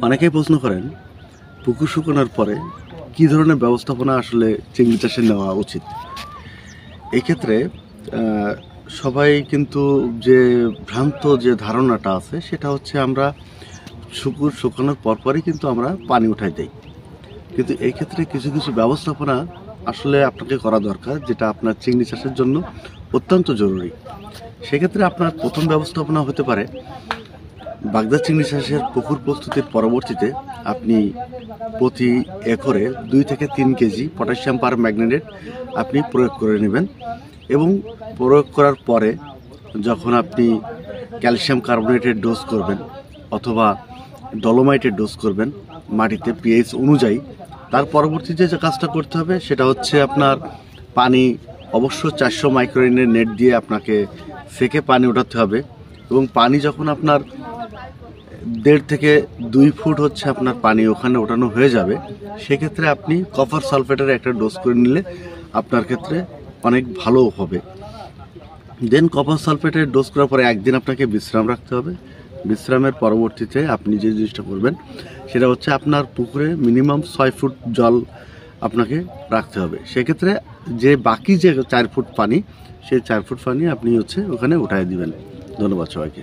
অনেকেই প্রশ্ন করেন পুকুর শুকানোর পরে কী ধরনের ব্যবস্থাপনা আসলে চিংড়ি চাষে নেওয়া উচিত। এই ক্ষেত্রে সবাই কিন্তু যে ভ্রান্ত যে ধারণাটা আছে সেটা হচ্ছে আমরা পুকুর শুকানোর পরপরই কিন্তু আমরা পানি উঠাই দেই, কিন্তু এই ক্ষেত্রে কিছু কিছু ব্যবস্থাপনা আসলে আপনাকে করা দরকার, যেটা আপনার চিংড়ি চাষের জন্য অত্যন্ত জরুরি। সেক্ষেত্রে আপনার প্রথম ব্যবস্থাপনা হতে পারে বাগদা চিংড়ি চাষের পুকুর প্রস্তুতির পরবর্তীতে আপনি প্রতি একরে 2 থেকে 3 কেজি পটাশিয়াম পার ম্যাগনেট আপনি প্রয়োগ করে নেবেন, এবং প্রয়োগ করার পরে যখন আপনি ক্যালসিয়াম কার্বনেটের ডোজ করবেন অথবা ডলোমাইটের ডোজ করবেন মাটিতে পিএইচ অনুযায়ী, তার পরবর্তীতে যে কাজটা করতে হবে সেটা হচ্ছে আপনার পানি অবশ্য 400 মাইক্রোইনের নেট দিয়ে আপনাকে সেকে পানি ওঠাতে হবে, এবং পানি যখন আপনার 1.5 থেকে 2 ফুট হচ্ছে আপনার পানি ওখানে ওঠানো হয়ে যাবে, সেক্ষেত্রে আপনি কপার সালফেটের একটা ডোজ করে নিলে আপনার ক্ষেত্রে অনেক ভালো হবে। দেন কপার সালফেটের ডোজ করার পরে একদিন আপনাকে বিশ্রাম রাখতে হবে। বিশ্রামের পরবর্তীতে আপনি যে জিনিসটা করবেন সেটা হচ্ছে আপনার পুকুরে মিনিমাম 6 ফুট জল আপনাকে রাখতে হবে। সেক্ষেত্রে যে বাকি যে 4 ফুট পানি, সেই 4 ফুট পানি আপনি হচ্ছে ওখানে উঠায় দিবেন। ধন্যবাদ সবাইকে।